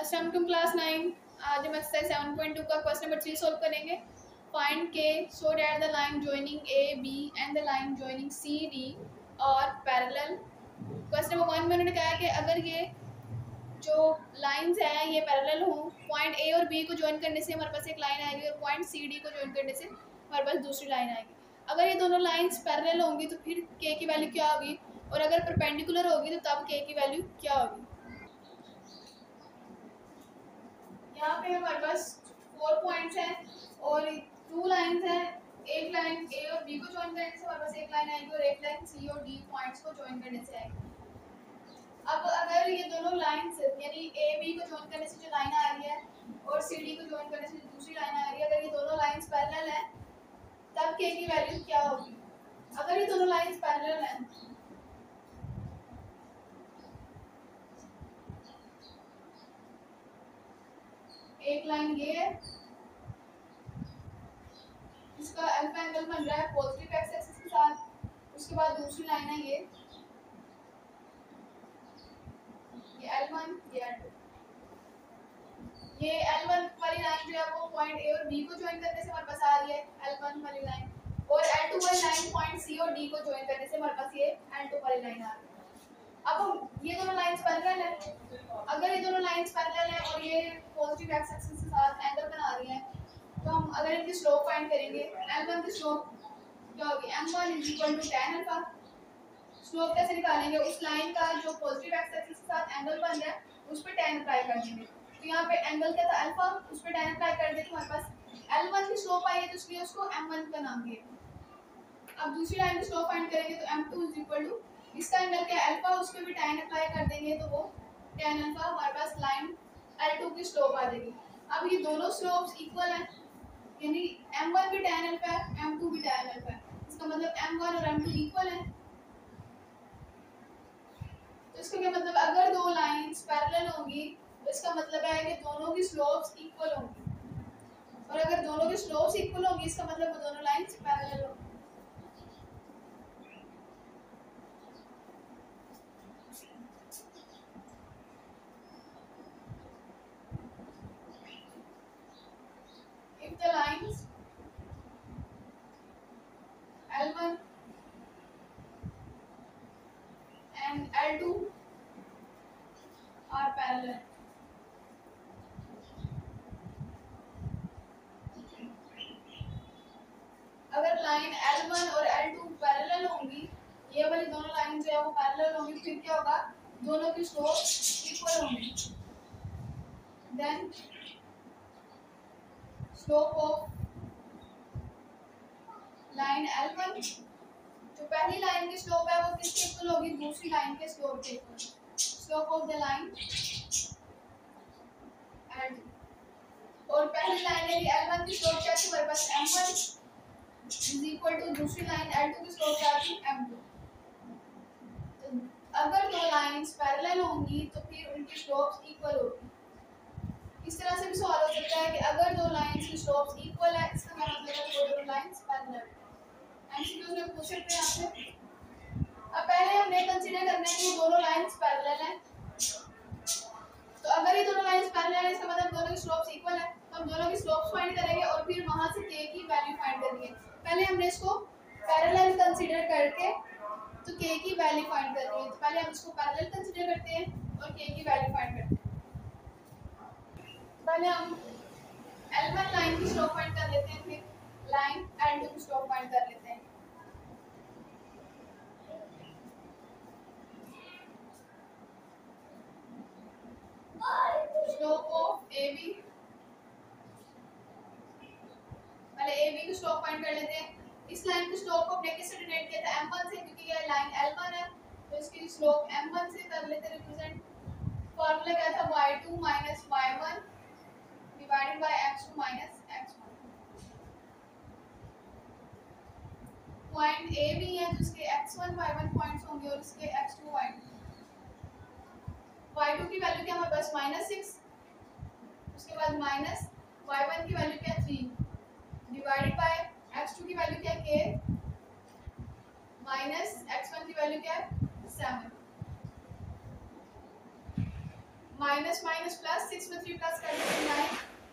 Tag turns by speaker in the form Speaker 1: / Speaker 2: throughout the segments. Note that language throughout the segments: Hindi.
Speaker 1: अस्सलाम वालेकुम क्लास 9। आज हम एक्सरसाइज 7.2 का क्वेश्चन नंबर 3 सॉल्व करेंगे। Find K so that the line joining A B and the line joining C D are parallel. Question number 1 में उन्होंने कहा कि अगर ये जो लाइंस हैं ये पैरेलल हों, पॉइंट ए और बी को ज्वाइन करने से हमारे पास एक लाइन आएगी और पॉइंट सी डी को ज्वाइन करने से हमारे पास दूसरी लाइन आएगी। अगर ये दोनों लाइंस पैरेलल होंगी तो फिर के की वैल्यू क्या होगी, और अगर परपेंडिकुलर होगी तो तब के की वैल्यू क्या होगी। यहाँ पे हमारे पास 4 पॉइंट्स हैं और 2 लाइंस हैं। एक लाइन ए और बी को ज्वाइन करने से हमारे पास एक लाइन आएगी और एक लाइन सी और डी पॉइंट्स को ज्वाइन करने से आएगी। अब अगर ये दोनों लाइंस यानी ए बी को ज्वाइन करने से जो लाइन आ रही है और सी डी को ज्वाइन करने से जो दूसरी लाइन आ रही है, अगर ये दोनों लाइंस पैरेलल हैं तब के की वैल्यू क्या होगी। अगर ये दोनों लाइंस पैरेलल हैं एक लाइन ये है, इसका अल्फा एंगल बन रहा है पॉजिटिव एक्स एक्सिस के साथ। उसके बाद दूसरी लाइन है ये L1 ये L2। ये L1 वाली लाइन जो है वो पॉइंट ए और बी को ज्वाइन करने से हमारे पास आ रही है L1 वाली लाइन, और L2 वाली लाइन पॉइंट सी और डी को ज्वाइन करने से हमारे पास ये L2 वाली लाइन आ रही है। अब हम ये दोनों लाइंस पैरेलल हैं। अगर ये दोनों लाइंस पैरेलल हैं और ये पॉजिटिव एक्स एक्सिस के साथ एंगल बना रही हैं तो हम अगर इनकी स्लोप फाइंड करेंगे, L1 की स्लोप क्या होगी, M1 = tan अल्फा। स्लोप कैसे निकालेंगे, उस लाइन का जो पॉजिटिव एक्स एक्सिस के साथ एंगल बन रहा है उस पर tan अप्लाई कर देंगे। तो यहाँ पे एंगल क्या था अल्फा, उस पर tan अप्लाई कर देंगे, हमारे पास L1 की स्लोप आई है तो इसलिए उसको M1 का नाम दिया। अब दूसरी लाइन की स्लोप फाइंड करेंगे तो M2 इसका एंगल क्या है अल्फा, उसके भी tan अप्लाई कर देंगे तो वो tan अल्फा हमारे पास लाइन L2 की स्लोप आ जाएगी। अब ये दोनों स्लोप्स इक्वल हैं, यानी M1 भी tan अल्फा है, M2 भी tan अल्फा है। इसका मतलब M1 और M2 इक्वल हैं। तो इसका क्या मतलब, अगर दो लाइंस पैरेलल होंगी तो इसका मतलब है कि दोनों की स्लोप्स इक्वल होंगी, और अगर दोनों की स्लोप्स इक्वल होंगी इसका मतलब वो दोनों लाइंस पैरेलल होंगी। If the lines L1 and L2 are parallel, अगर लाइन L1 और L2 पैरेलल होंगी, ये वाली दोनों लाइन जो है वो पैरेलल होंगी, फिर क्या होगा, दोनों की स्लोप इक्वल होंगी। Then slope of line L1, जो पहली लाइन की स्लोप है वो किसके इक्वल होगी, दूसरी लाइन के स्लोप के equal. Slope of the line L2, और पहली लाइन यानी L1 की स्लोप क्या थी हमारे पास M1 = दूसरी लाइन L2 की स्लोप क्या थी M2। तो अगर दो लाइंस पैरेलल होंगी तो फिर उनकी स्लोप्स इक्वल होगी। इस तरह से भी सवाल हो सकता है कि अगर दो लाइंस की स्लोप्स इक्वल है इसका मतलब है कि वो दोनों लाइंस पैरेलल है। एमसीक्यूज में पूछ सकते हैं आपसे। अब पहले हमने कंसीडर करना है कि दोनों लाइंस पैरेलल हैं। तो अगर ये दोनों लाइंस पैरेलल है इसका मतलब दोनों की स्लोप्स इक्वल है, तो हम दोनों की स्लोप्स फाइंड करेंगे और फिर वहां से के की वैल्यू फाइंड करेंगे। पहले हमने इसको पैरेलल कंसीडर करके तो के की वैल्यू फाइंड करनी है। तो पहले हम इसको पैरेलल कंसीडर करते हैं और के की वैल्यू फाइंड करते हैं। पहले हम L1 लाइन की स्लोप फाइंड कर लेते हैं, फिर लाइन L2 की स्लोप फाइंड कर लेते हैं। स्लोप ऑफ AB, पहले AB की स्लोप फाइंड कर लेते हैं। इस लाइन की स्लोप को हमने किससे डिनोट किया था, M1 से, क्योंकि ये लाइन L1 है तो इसकी स्लोप M1 से कर लेते हैं रिप्रेजेंट। फार्मूला क्या था, y2 - y1 divided by x2 - x1। Point A भी है जिसके x1 y1 पॉइंट्स होंगे और इसके x2 y2। y2 की वैल्यू क्या हमारे पास -6, उसके बाद माइनस y1 की वैल्यू क्या 3 डिवाइडेड बाय x2 की वैल्यू क्या k माइनस x1 की वैल्यू क्या 7। माइनस माइनस प्लस, 6 में 3 प्लस कर देंगे 9,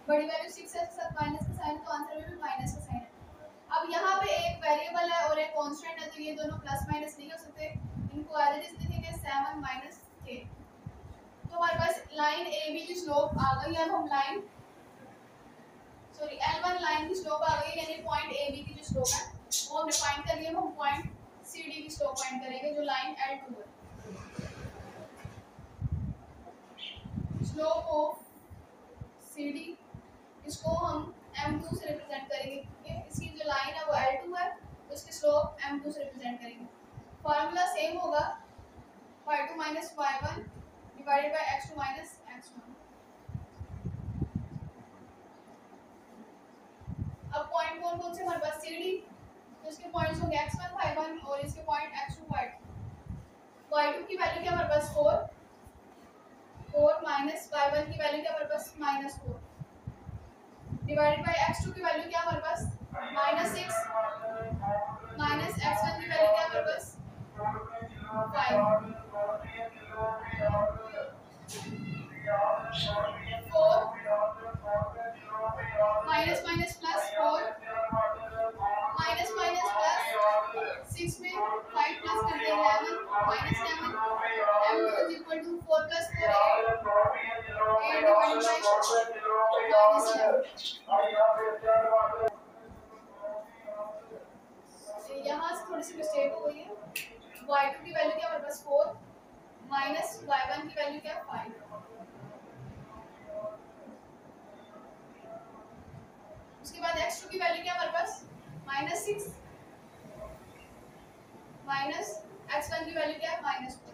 Speaker 1: बड़ी वैल्यू 6 है, साथ माइनस का साइन, तो आंसर में भी माइनस का साइन है। अब यहाँ पे एक वेरिएबल है और एक कांस्टेंट है, तो ये दोनों प्लस माइनस नहीं हो सकते, इनको एज इट इज लिखेंगे 7 माइनस k। तो हमारे पास लाइन ए बी की स्लोप आ गई। अब हम लाइन L1 लाइन की स्लोप आ गई, यानी पॉइंट ए बी की जो स्लोप है वो हमने फाइंड कर लिया। हम पॉइंट सी डी की स्लोप फाइंड करेंगे जो लाइन L2 है। स्लोप ऑफ सी डी, इसको हम M2 से रिप्रेजेंट करेंगे क्योंकि इसकी जो लाइन है वो L2 है, तो इसकी स्लोप M2 से रिप्रेजेंट करेंगे। फार्मूला सेम होगा, y2 minus y1 divided by x2 minus x1। अब पॉइंट कौन कौन से हमारे पास सी डी, तो इसके पॉइंट्स होंगे x1 y1 और इसके पॉइंट x2 y2। y2 की वैल्यू क्या हमारे पास 4 माइनस y1 की वैल्यू क्या हमारे पास -4 डिवाइडेड बाय x2 की वैल्यू क्या हमारे पास -6 माइनस x1 की वैल्यू क्या हमारे पास 5। 4 minus minus plus 4 minus minus plus 6 में 5 प्लस कर दें 11 minus 11 m2 is equal to 4 plus 4 8 divided by -11। यहाँ से थोड़ी सी मिस्टेक हो गई है। y2 की वैल्यू क्या हमारे पास 4 माइनस y1 की वैल्यू क्या है 5। उसके बाद x2 की वैल्यू क्या हमारे पास -6 माइनस x1 की वैल्यू क्या है -4।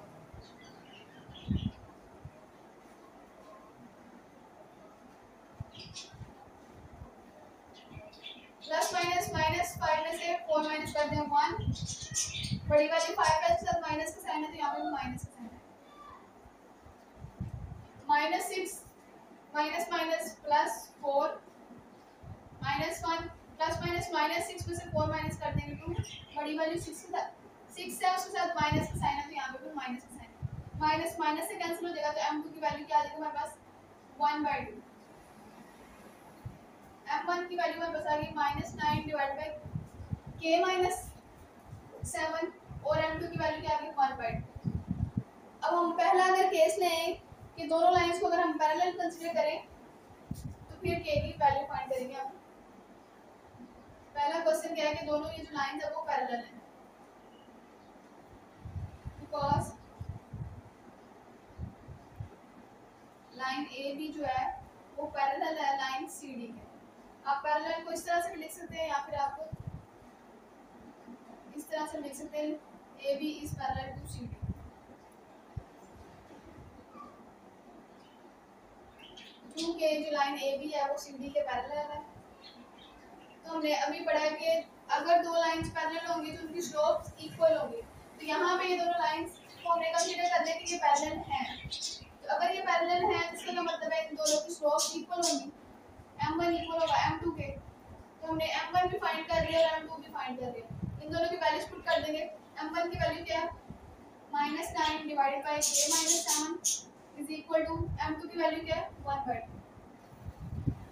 Speaker 1: प्लस माइनस माइनस 5 में से 4 माइनस कर दें 1, बड़ी वाली 5 का साथ माइनस का साइन है, तो यहाँ पे भी माइनस का साइन है। -6 minus minus plus 4 -1 plus minus -6 में से 4 माइनस कर देंगे 2, बड़ी वाली 6 है उसके साथ माइनस का साइन है, तो यहाँ पे भी माइनस का साइन है। माइनस माइनस से कैंसिल हो जाएगा, तो m2 की वैल्यू क्या आ जाएगी हमारे पास 1/2। m1 की वैल्यू हमारे पास आ गई -9 डिवाइड बाय k - 7 और m2 की वैल्यू क्या आ गई 1/2। अब हम पहला अगर केस लें कि दोनों लाइंस को अगर हम पैरेलल कंसीडर करें तो फिर k की वैल्यू फाइंड करेंगे हम। पहला क्वेश्चन क्या है कि दोनों ये जो लाइंस है वो पैरेलल हैं, बिकॉज लाइन ए बी जो है वो पैरेलल है लाइन सी डी के। आप पैरेलल को इस तरह से भी लिख सकते हैं या फिर आप इस तरह से लिख सकते हैं A B is parallel to C D. क्योंकि जो लाइन ए बी है वो सी डी के पैरेलल है, तो हमने अभी पढ़ा कि अगर दो लाइंस पैरेलल होंगी तो उनकी स्लोप्स इक्वल होंगी। तो यहाँ पे ये दोनों लाइंस को हमने कंसीडर कर लिया कि ये पैरेलल हैं। तो अगर ये पैरेलल हैं तो इसका मतलब है इन दोनों की स्लोप्स इक्वल होंगी, m1 इक्वल होगा m2 के। तो हमने m1 भी फाइंड कर लिया और m2 भी फाइंड कर लिया। इन दोनों की वैल्यूज पुट कर देंगे। m1 की वैल्यू क्या है -9 divided by k - 7 is equal to m2 की वैल्यू क्या है 1/2।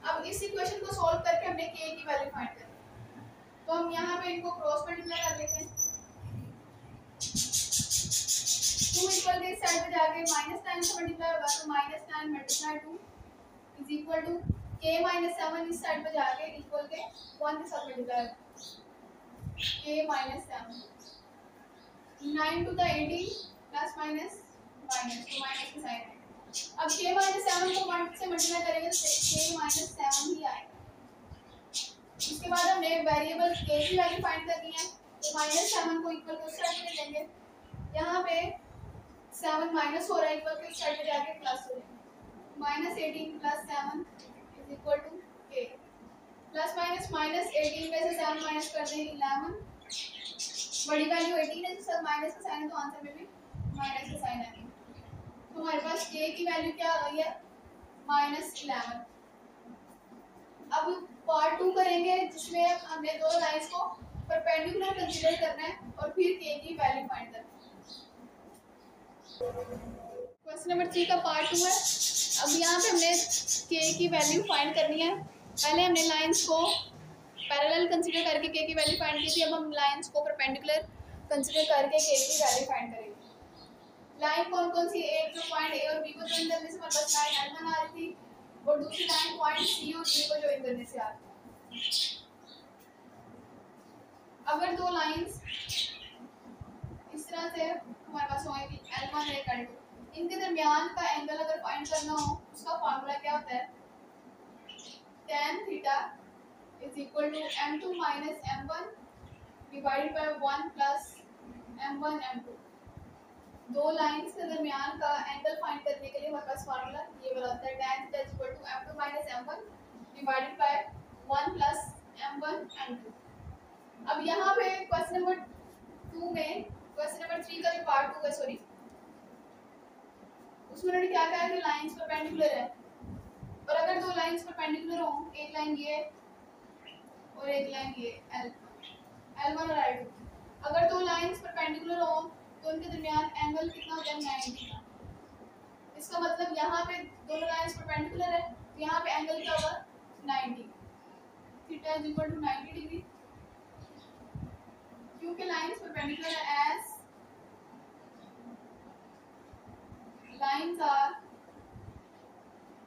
Speaker 1: अब इस इक्वेशन को सॉल्व करके हमने k की वैल्यू फाइंड करनी है, तो हम यहाँ पे इनको क्रॉस मल्टीप्लाई कर लेते हैं। 2 इक्वल के इस साइड पे जाके -9 से मल्टीप्लाई होगा, तो -9 × 2 इज इक्वल टू k - 7 इस साइड पे जाके इक्वल के 1 के साथ मल्टीप्लाई होगा, k - 7 9 to the 18 plus minus minus, तो माइनस का साइन है। अब k - 7 को 1 से मल्टीप्लाई करेंगे तो k - 7 ही आएगा। इसके बाद हमने वेरिएबल k की वैल्यू फाइंड करनी है, तो -7 को इक्वल को साइड पे लेंगे। यहाँ पे 7 माइनस हो रहा है, इक्वल को साइड पे जाके प्लस हो जाएगा। -18 + 7 is equal to k। Plus minus -18 में से 7 माइनस कर देंगे 11, बड़ी वैल्यू 18 है, तो सब माइनस का साइन है, तो आंसर में भी माइनस का साइन आएगा। तो हमारे पास k की वैल्यू क्या आ गई है -11। अब पार्ट 2 करेंगे जिसमें हमने दो लाइंस को परपेंडिकुलर कंसीडर करना है और फिर k की वैल्यू फाइंड करना है। क्वेश्चन नंबर 3 का पार्ट 2 है। अब यहाँ पे हमने के की वैल्यू फाइंड करनी है। पहले हमने लाइंस को पैरेलल कंसीडर करके के की वैल्यू फाइंड की थी। अब हम लाइंस को परपेंडिकुलर कंसीडर करके के की वैल्यू फाइंड करेंगे। लाइन कौन कौन सी, एक जो पॉइंट ए और बी को ज्वाइन करने से हमारे पास लाइन L1 आ रही थी, और दूसरी लाइन पॉइंट सी और डी को ज्वाइन करने से आ रही थी। अगर दो लाइंस इस तरह से हमारे पास होंगी L1 और एक L2, इनके दरमियान का एंगल अगर फाइंड करना हो उसका फार्मूला क्या होता है, tan theta is equal to m2 minus m1 divided by 1 plus m1 m2। दो लाइंस के दरमियान का एंगल फाइंड करने के लिए हमारे पास फार्मूला ये वाला होता है, tan theta is equal to m2 minus m1 divided by 1 plus m1 m2। अब यहाँ पे क्वेश्चन नंबर 2 में, क्वेश्चन नंबर 3 का जो पार्ट 2 है, सॉरी, उसमें उन्होंने क्या कहा कि लाइंस परपेंडिकुलर है, और अगर दो लाइंस परपेंडिकुलर हो, एक लाइन ये और एक लाइन ये L1 और L2, अगर दो लाइंस परपेंडिकुलर हो तो उनके दरमियान एंगल कितना हो जाए, 90 का। इसका मतलब यहाँ पे दोनों लाइंस परपेंडिकुलर है तो यहाँ पे एंगल क्या होगा, 90, theta is equal to 90 degree. क्योंकि लाइंस परपेंडिकुलर है, एज लाइंस आर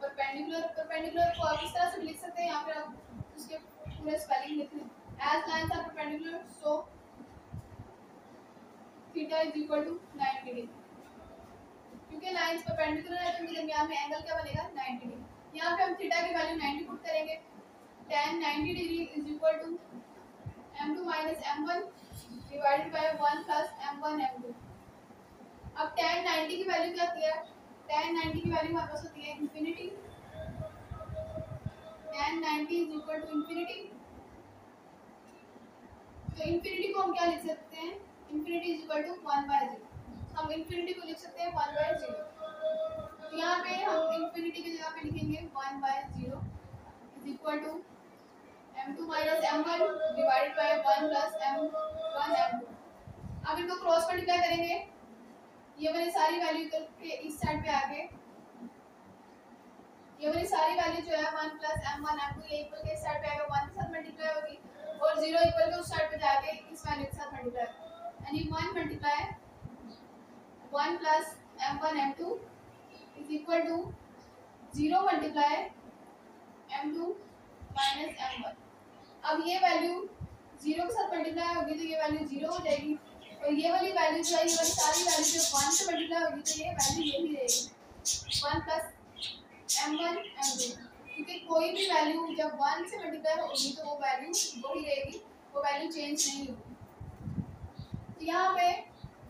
Speaker 1: परपेंडिकुलर को आप इस तरह से लिख सकते हैं, यहाँ पे आप उसके पूरे स्पेलिंग लिख लें, as lines are perpendicular so theta is equal to 90 degree. क्योंकि लाइंस परपेंडिकुलर है तो इनके दरमियान में एंगल क्या बनेगा, 90 डिग्री। यहाँ पे हम थीटा की वैल्यू 90 पुट करेंगे, tan 90 degree is equal to m2 minus m1 divided by 1 plus m1 m2। अब tan 90 की वैल्यू क्या होती है, tan 90 की वैल्यू हमारे पास होती है infinity, tan 90 is equal to infinity. तो इंफिनिटी को हम क्या लिख सकते हैं, इंफिनिटी इज इक्वल टू 1/0। हम इंफिनिटी को लिख सकते हैं 1/0। तो यहाँ पे हम इंफिनिटी की जगह पे लिखेंगे 1/0 is equal to m2 minus m1 divided by 1 plus m1 m2। अब इनको क्रॉस मल्टीप्लाई करेंगे, ये वाली सारी वैल्यू के इस साइड पे आके ये वाली सारी वैल्यू जो है 1 प्लस m1 m2 ये इक्वल के इस साइड पे आएगा, 1 के साथ मल्टीप्लाई होगी, और 0 इक्वल के उस साइड पे जाके इस वैल्यू के साथ मल्टीप्लाई होगी, यानी 1 multiply 1 plus m1 m2 is equal to 0 multiply m2 minus m1। अब ये वैल्यू 0 के साथ मल्टीप्लाई होगी तो ये वैल्यू 0 हो जाएगी, और ये वाली वैल्यू जो है, ये वाली सारी वैल्यू जब 1 से मल्टीप्लाई होगी तो ये वैल्यू यही रहेगी, 1 प्लस m1 m2। क्योंकि कोई भी वैल्यू जब 1 से मल्टीप्लाई होगी तो वो वैल्यू वही रहेगी, वो वैल्यू चेंज नहीं होगी। तो यहाँ पे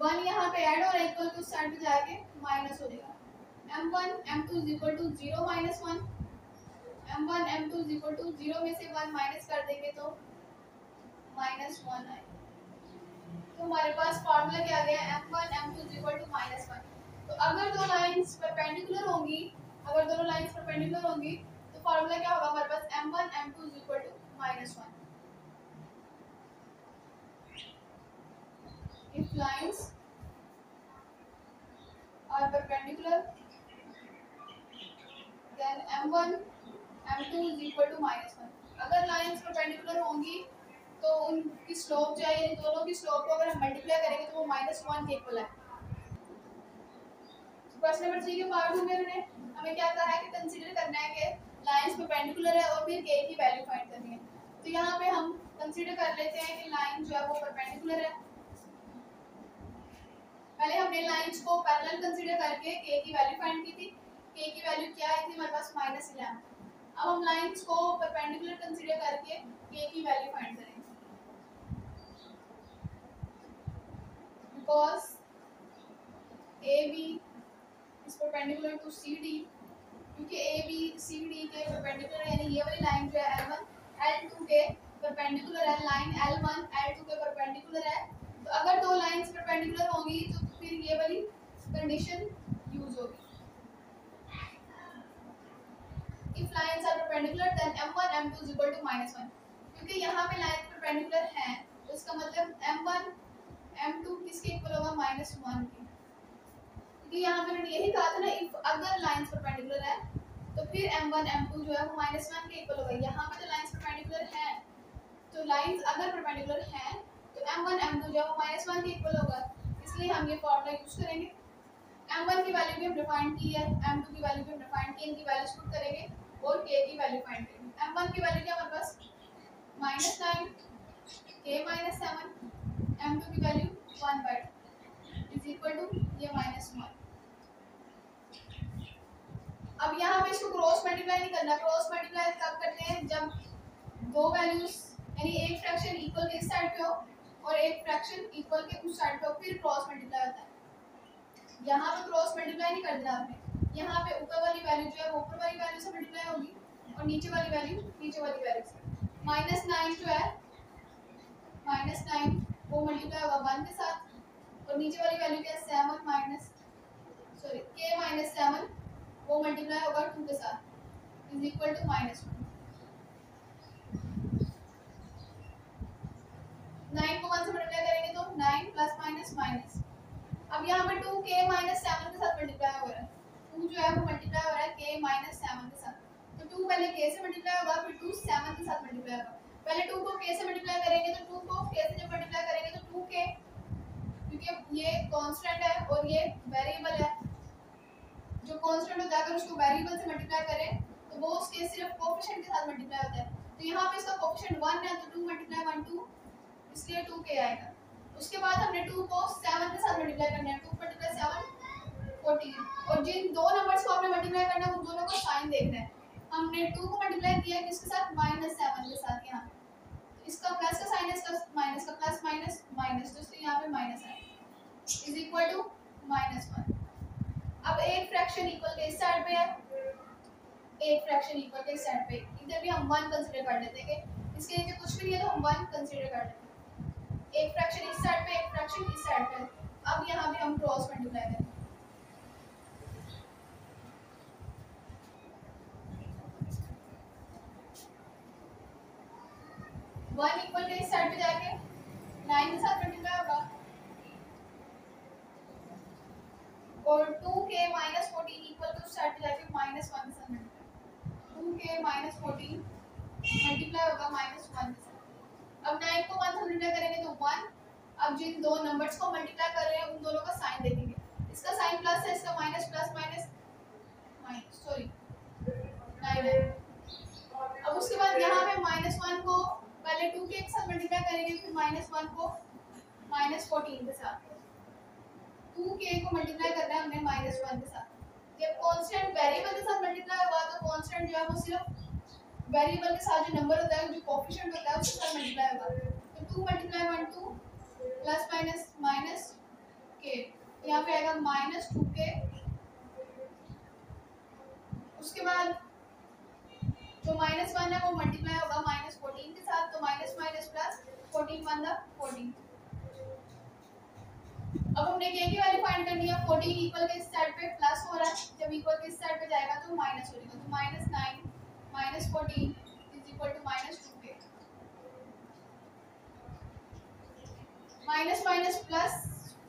Speaker 1: 1 यहाँ पे ऐड हो रहा है, इक्वल टू साइड पे जाके माइनस हो जाएगा, m1 m2 is equal to 0 minus 1, m1 m2 is equal to 0 में से 1 माइनस कर देंगे तो माइनस 1 आएगा। तो हमारे पास फार्मूला क्या आ गया, m1 m2 is equal to minus 1। तो अगर दो लाइंस परपेंडिकुलर होंगी, अगर दोनों लाइंस परपेंडिकुलर होंगी तो फार्मूला क्या होगा हमारे पास, m1 m2 is equal to minus 1। If lines are perpendicular, then m1 m2 is equal to -1। अगर लाइंस परपेंडिकुलर होंगी तो उनकी स्लोप जो है, यानी दोनों की स्लोप को अगर हम मल्टीप्लाई करेंगे तो वो -1 के इक्वल है। क्वेश्चन नंबर 3 के पार्ट 2 में हमें क्या कहा है कि कंसीडर करना है कि लाइंस परपेंडिकुलर है और फिर के की वैल्यू फाइंड करनी है। तो यहाँ पे हम कंसीडर कर लेते हैं कि लाइन जो है वो परपेंडिकुलर है। पहले हमने लाइंस को पैरेलल कंसीडर करके के की वैल्यू फाइंड की थी, के की वैल्यू क्या आई थी हमारे पास, -11। अब हम लाइंस को परपेंडिकुलर कंसीडर करके के की वैल्यू फाइंड करेंगे, because AB is perpendicular to CD। क्योंकि AB CD के परपेंडिकुलर, यानी ये वाली लाइन जो है L1 L2 के परपेंडिकुलर है, लाइन L1 L2 के परपेंडिकुलर है। तो अगर दो लाइंस परपेंडिकुलर होंगी तो फिर ये वाली कंडीशन यूज होगी, if lines are perpendicular then m1 m2 is equal to -1। क्योंकि यहाँ पे लाइन परपेंडिकुलर है तो इसका मतलब m1 m2 किसके इक्वल होगा, -1 के। क्योंकि यहाँ पे मैंने यही कहा था ना, इफ अगर लाइंस परपेंडिकुलर है तो फिर m1 m2 जो है वो -1 के इक्वल होगा। यहाँ पे तो लाइंस परपेंडिकुलर है, तो लाइंस अगर परपेंडिकुलर है तो m1 m2 जो है वो -1 के इक्वल होगा, इसलिए हम ये फॉर्मूला यूज करेंगे। m1 की वैल्यू भी हम डिफाइन की है, m2 की वैल्यू भी हम डिफाइन की, इनकी वैल्यूज पुट करेंगे और k की वैल्यू फाइंड करेंगे। m1 की वैल्यू क्या हमारे पास -9, k -7, m2 की वैल्यू 1/2 इज इक्वल टू ये -1। अब यहाँ पे इसको क्रॉस मल्टीप्लाई नहीं करना, क्रॉस मल्टीप्लाई कब करते हैं, जब दो वैल्यूज यानी एक फ्रैक्शन इक्वल के इस साइड पे हो और एक फ्रैक्शन इक्वल के उस साइड पे हो, फिर क्रॉस मल्टीप्लाई होता है। यहाँ पे क्रॉस मल्टीप्लाई नहीं कर देना आपने, यहाँ पे ऊपर वाली वैल्यू जो है वो ऊपर वाली वैल्यू से मल्टीप्लाई होगी और नीचे वाली वैल्यू नीचे वाली वैल्यू से। -9 जो है -9 वो मल्टीप्लाई होगा 1 के साथ और नीचे वाली वैल्यू क्या है 7 माइनस k -7 वो मल्टीप्लाई होगा 2 के साथ इज इक्वल टू -1। 9 को 1 से मल्टीप्लाई करेंगे तो 9 प्लस माइनस माइनस। अब यहाँ पे 2k -7 के साथ मल्टीप्लाई हो रहा है, 2 जो है वो मल्टीप्लाई हो रहा है k -7 के साथ, तो 2 पहले k से मल्टीप्लाई होगा फिर 2 7 के साथ मल्टीप्लाई होगा। पहले 2 को k से मल्टीप्लाई करेंगे तो 2 को k से जब मल्टीप्लाई करेंगे तो 2k, क्योंकि ये कांस्टेंट है और ये वेरिएबल है, जो कांस्टेंट होता है अगर उसको वेरिएबल से मल्टीप्लाई करें तो वो उसके सिर्फ कोएफिशिएंट के साथ मल्टीप्लाई होता है, तो यहाँ पे इसका कोएफिशिएंट 1 है तो 2 × 1 2 इसलिए 2k आएगा। उसके बाद हमने 2 को 7 के साथ मल्टीप्लाई करना है, 2 × 7 14 और जिन दो नंबर्स को हमने मल्टीप्लाई करना है उन दोनों का साइन देखना है। हमने 2 को मल्टीप्लाई किया है किसके साथ -7 के साथ, यहाँ इसका प्लस का साइन है, इसका माइनस का प्लस माइनस माइनस, तो इसलिए यहाँ पे माइनस है इज इक्वल टू -1। अब एक फ्रैक्शन इक्वल के इस साइड पे है, एक फ्रैक्शन इक्वल के इस साइड पे, इधर भी हम 1 कंसीडर कर लेते हैं कि इसके नीचे कुछ भी नहीं है तो हम 1 कंसीडर कर लेते हैं। एक फ्रैक्शन इस साइड पे, एक फ्रैक्शन इस साइड पे, अब यहाँ पे हम क्रॉस मल्टीप्लाई करेंगे। वन इक्वल के इस साइड पे जाके 9 के साथ मल्टीप्लाई होगा और 2k -14 इक्वल टू साइड पे जाके -1 के साथ मल्टीप्लाई, 2k -14 मल्टीप्लाई होगा -1 के साथ। अब 9 को 1 से मल्टीप्लाई करेंगे तो 1। अब जिन दो नंबर्स को मल्टीप्लाई कर रहे हैं उन दोनों का साइन देखेंगे, इसका साइन प्लस है, इसका minus plus minus minus sorry 9 है। अब उसके बाद यहाँ पे -1 को पहले 2k के साथ मल्टीप्लाई करेंगे फिर -1 को -14 के साथ, 2k को मल्टीप्लाई करना है हमने -1 के साथ। जब कांस्टेंट वेरिएबल के साथ मल्टीप्लाई होगा तो कांस्टेंट जो है वो सिर्फ वेरिएबल के साथ जो नंबर होता है, जो कोएफिशिएंट होता है उसके साथ मल्टीप्लाई होगा, तो 2 × 1 2 प्लस माइनस माइनस k, यहाँ पे आएगा -2k। उसके बाद जो -1 है वो मल्टीप्लाई होगा -14 के साथ, तो माइनस माइनस प्लस 14 1 14। अब हमने k की वैल्यू फाइंड करनी है, 14 इक्वल के इस साइड पे प्लस हो रहा है, जब इक्वल के इस साइड पे जाएगा तो माइनस हो जाएगा, तो -9 -14 is equal to -2k। Minus minus plus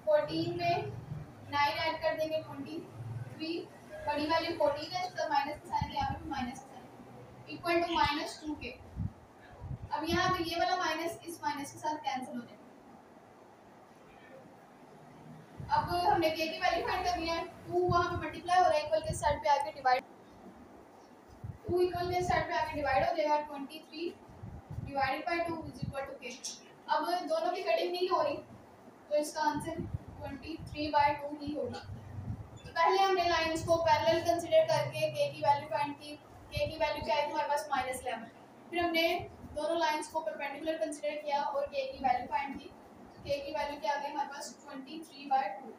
Speaker 1: 14 में 9 ऐड कर देंगे 23, बड़ी वैल्यू 14 है इसका माइनस का साइन, यहाँ पे भी माइनस का साइन इक्वल टू -2k। अब यहाँ पे ये वाला माइनस इस माइनस के साथ कैंसिल हो जाएगा। अब हमने k की वैल्यू फाइंड करनी है, 2 वहाँ पे मल्टीप्लाई हो रहा है, इक्वल के साइड पे आके डिवाइड, 2 इक्वल के साइड पे आके डिवाइड हो जाएगा, 23 divided by 2 is equal to k। अब दोनों की कटिंग नहीं हो रही तो इसका आंसर 23/2 ही होगा। तो पहले हमने लाइंस को पैरेलल कंसीडर करके k की वैल्यू फाइंड की, k की वैल्यू क्या है हमारे पास -11। फिर हमने दोनों लाइंस को परपेंडिकुलर कंसीडर किया और k की वैल्यू फाइंड की, k की वैल्यू क्या आ गई हमारे पास 23/2।